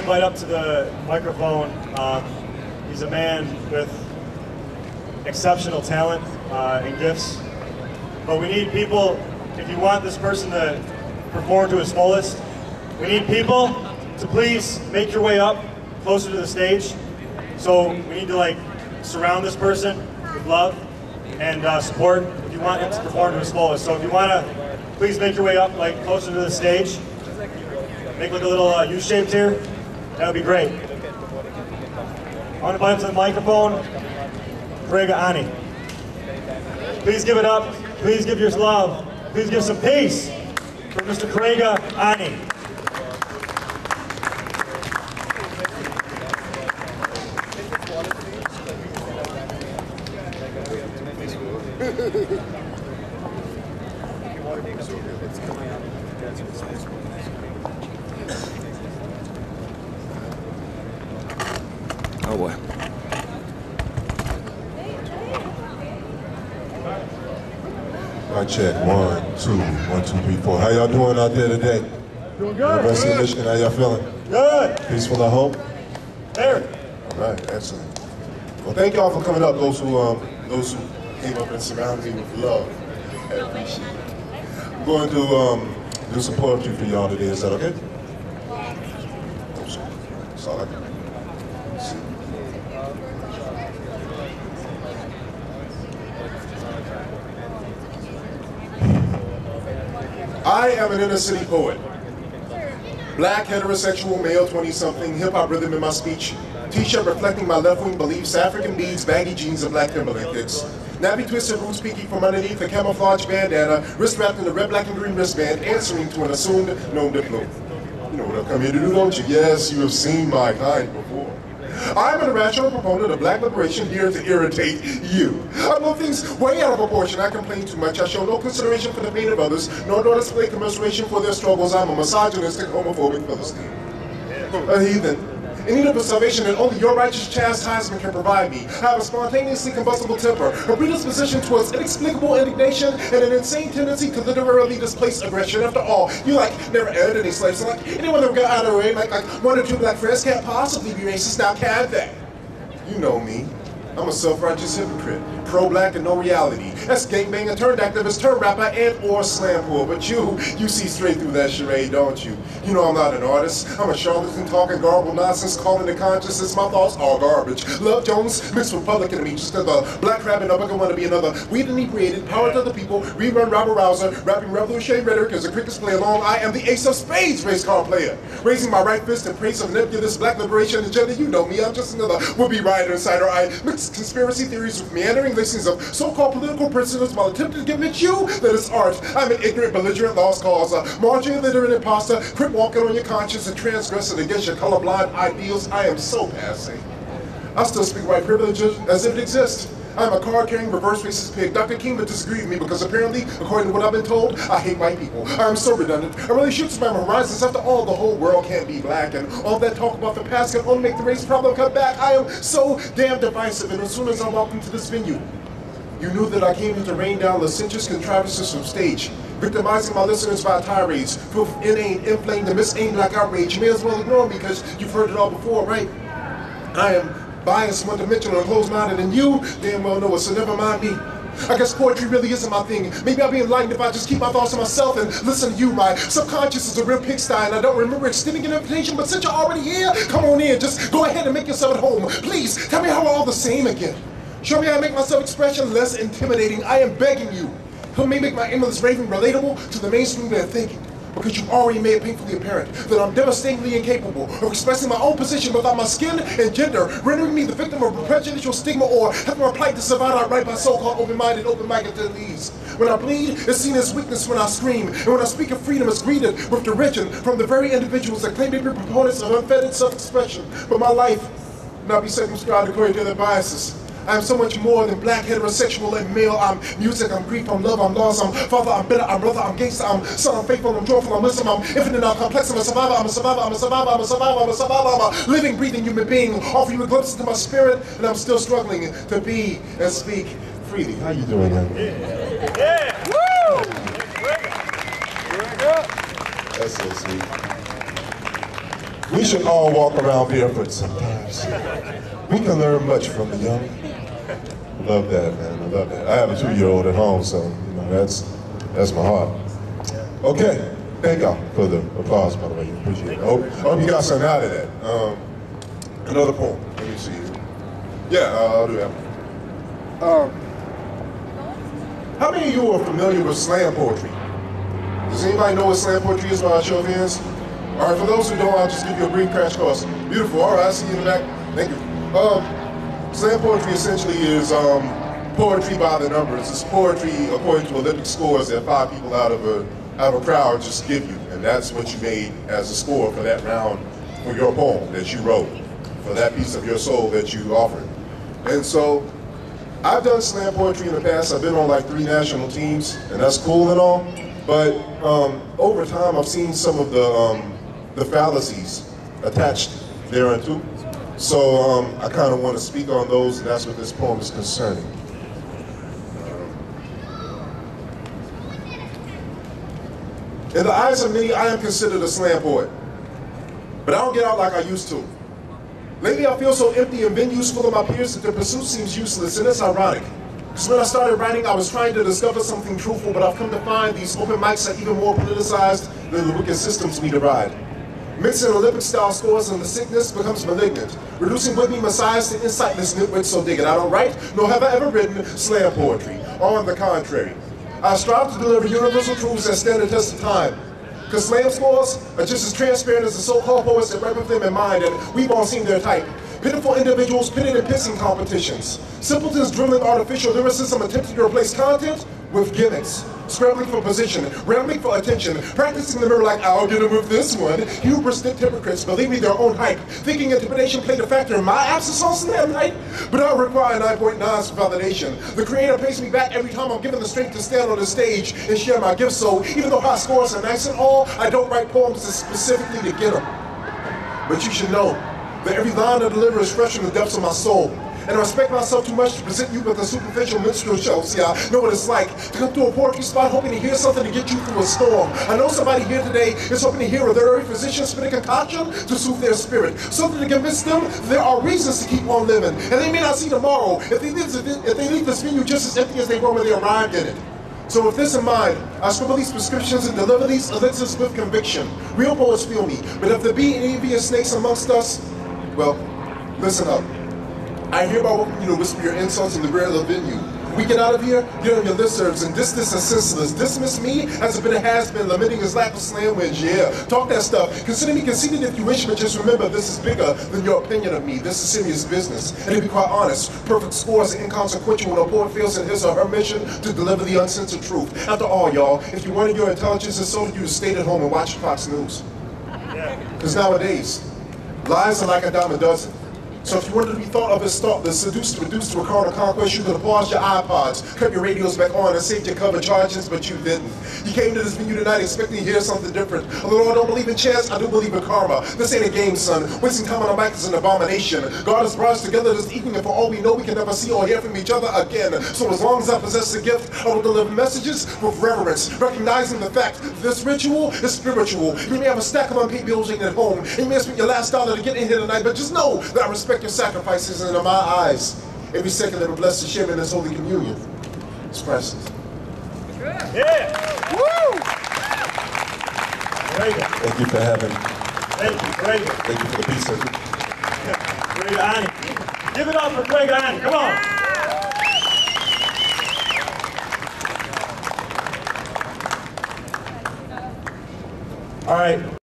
invite up to the microphone. He's a man with exceptional talent and gifts. But we need people, if you want this person to perform to his fullest, we need people to please make your way up closer to the stage. So we need to like surround this person with love and support if you want him to perform to his fullest. So if you want to, please make your way up like closer to the stage. Make like a little U-shaped here. That would be great. I want to invite him to the microphone. Karega Ani. Please give it up. Please give your love. Please give some peace for Mr. Karega Ani. Oh boy. Mic check. 1, 2, 1, 2, 3, 4. How y'all doing out there today? Doing good. University of Michigan, how y'all feeling? Good. Peaceful, I hope? There. All right, excellent. Well, thank y'all for coming up, those who came up and surrounded me with love. I appreciate it. I'm going to do some poetry for y'all today. Is that okay? That's all I can do. I am an inner city poet. Black, heterosexual, male, 20-something, hip-hop rhythm in my speech. T-shirt reflecting my left-wing beliefs, African beads, baggy jeans, and black Timberland kicks. Nappy twisted roots peeking from underneath a camouflage bandana, wrist wrapped in a red, black, and green wristband, answering to an assumed nom de plume. You know what I've come here to do, don't you? Yes, you have seen my kind before. I'm an irrational proponent of black liberation here to irritate you. I blow things way out of proportion. I complain too much. I show no consideration for the pain of others, nor do I display commiseration for their struggles. I'm a misogynistic, homophobic Philistine. A heathen. In need of a salvation that only your righteous chastisement can provide me. I have a spontaneously combustible temper, a predisposition towards inexplicable indignation, and an insane tendency to literally displace aggression. After all, you never owned any slaves. So anyone that got out of the way, like 1 or 2 black friends can't possibly be racist. Now can they? You know me. I'm a self-righteous hypocrite, pro-black and no reality. That's gangbanger turned activist, turned rapper, and or slam pool. But you see straight through that charade, don't you? You know I'm not an artist. I'm a charlatan talking garbled nonsense, calling it consciousness. My thoughts are garbage. Love Jones mixed with public enemy, just another black rabbit up. I want to be another weed inebriated, power to the people, rerun robber rouser, rapping revolutionary rhetoric as the crickets play along. I am the ace of spades race car player, raising my right fist in praise of nebulous black liberation agenda. You know me, I'm just another would-be rioter insider. I mix conspiracy theories with meandering listings of so-called political prisoners while attempting to convince you that it's art. I'm an ignorant, belligerent, lost cause, a marching, illiterate imposter, crip walking on your conscience and transgressing against your colorblind ideals. I am so passé. I still speak white privilege as if it exists. I'm a card-carrying, reverse racist pig. Dr. King would disagree with me because apparently, according to what I've been told, I hate white people. I'm so redundant. I really should expand my horizons. After all, the whole world can't be black, and all that talk about the past can only make the race problem come back. I am so damn divisive, and as soon as I walked into this venue, you knew that I came here to rain down licentious contrivances from stage, victimizing my listeners by tirades, proof inane, inflamed, and misaimed black outrage. You may as well ignore me because you've heard it all before, right? I am biased, one-dimensional, and closed-minded, and you damn well know it, so never mind me. I guess poetry really isn't my thing. Maybe I'll be enlightened if I just keep my thoughts to myself and listen to you. My subconscious is a real pigsty, and I don't remember extending an invitation, but since you're already here, come on in. Just go ahead and make yourself at home. Please, tell me how we're all the same again. Show me how to make my self-expression less intimidating. I am begging you. Help me make my aimless raving relatable to the mainstream way of thinking. Because you've already made it painfully apparent that I'm devastatingly incapable of expressing my own position without my skin and gender, rendering me the victim of a prejudicial stigma or having my plight disavowed outright by so-called open-minded, open-minded elite. When I bleed, it's seen as weakness when I scream, and when I speak of freedom, it's greeted with derision from the very individuals that claim to be proponents of unfettered self-expression. But my life will not be circumscribed according to their biases. I am so much more than black, heterosexual, and male. I'm music, I'm grief, I'm love, I'm loss, I'm father, I'm bitter, I'm brother, I'm gangster, I'm son, I'm faithful, I'm joyful, I'm wisdom, I'm infinite, I'm complex, I'm a survivor, I'm a survivor, I'm a survivor, I'm a survivor, I'm a survivor, I'm a living, breathing human being, offering you a glimpse into my spirit, and I'm still struggling to be and speak freely. How you doing, man? Yeah! Woo! That's so sweet. We should all walk around barefoot sometimes. We can learn much from the young. I love that, man. I love that. I have a 2-year-old at home, so you know that's my heart. Okay, thank y'all for the applause, by the way. Appreciate it. I hope you got something out of that. Another poem. Let me see. Yeah, I'll do that. How many of you are familiar with slam poetry? Does anybody know what slam poetry is by a show of hands? All right, for those who don't, I'll just give you a brief crash course. Beautiful. All right, I see you in the back. Thank you. Slam poetry essentially is poetry by the numbers. It's poetry according to Olympic scores that 5 people out of a crowd just give you, and that's what you made as a score for that round for your poem that you wrote, for that piece of your soul that you offered. And so, I've done slam poetry in the past. I've been on like 3 national teams, and that's cool and all. But over time, I've seen some of the fallacies attached thereunto. So I kind of want to speak on those, and that's what this poem is concerning. In the eyes of many, I am considered a slam poet, but I don't get out like I used to. Lately, I feel so empty in venues full of my peers that their pursuit seems useless, and it's ironic. Because when I started writing, I was trying to discover something truthful, but I've come to find these open mics are even more politicized than the wicked systems we deride. Mixing Olympic-style scores and the sickness becomes malignant, reducing would-be messiahs to insightless nitwits, so dig it. I don't write, nor have I ever written slam poetry. On the contrary, I strive to deliver universal truths that stand the test of time. Because slam scores are just as transparent as the so-called poets that write with them in mind, and we've all seen their type. Pitiful individuals pitted in pissing competitions. Simpletons dribbling artificial lyricism attempting to replace content with gimmicks. Scrambling for position, rambling for attention, practicing the mirror like, I'll get him with this one. Hubristic hypocrites believing their own hype, thinking intimidation played a factor in my absence on slam night. But I require 9.9s for validation. The creator pays me back every time I'm given the strength to stand on the stage and share my gifts. So even though high scores are nice and all, I don't write poems specifically to get them. But you should know that every line I deliver is fresh from the depths of my soul. And I respect myself too much to present you with a superficial minstrel show. See, I know what it's like to come to a poetry spot hoping to hear something to get you through a storm. I know somebody here today is hoping to hear a veterinary physician spit a concoction to soothe their spirit. Something to convince them there are reasons to keep on living. And they may not see tomorrow if they leave this venue just as empty as they were when they arrived in it. So with this in mind, I scribble these prescriptions and deliver these elixirs with conviction. Real poets feel me, but if there be any envious snakes amongst us, well, listen up. I hereby welcome you to whisper your insults in the rear of the venue. We get out of here, get on your listservs, and dismiss as senseless. Dismiss me as a bit of has-been, lamenting his lack of slam wins. Yeah, talk that stuff. Consider me conceited if you wish, but just remember, this is bigger than your opinion of me. This is serious business. And to be quite honest, perfect scores are inconsequential when a poet feels in his or her mission to deliver the uncensored truth. After all, y'all, if you wanted your intelligence, it's so you to stay at home and watch Fox News. Because nowadays, lies are like a dime a dozen. So if you wanted to be thought of as thoughtless, seduced, reduced to a carnal conquest, you could have paused your iPods, cut your radios back on, and saved your cover charges, but you didn't. You came to this venue tonight expecting to hear something different. Although I don't believe in chance, I do believe in karma. This ain't a game, son. Wasting time on a mic is an abomination. God has brought us together this evening, and for all we know, we can never see or hear from each other again. So as long as I possess the gift, I will deliver messages with reverence, recognizing the fact that this ritual is spiritual. You may have a stack of unpaid bills at home, and you may have spent your last dollar to get in here tonight, but just know that I respect your sacrifices, and in my eyes, every second that we're blessed to share in this Holy Communion is priceless. Yeah! Woo! Thank you for having me. Thank you, Karega. Thank you for the pizza. Karega Ani. Give it up for Karega Ani. Come on. All right.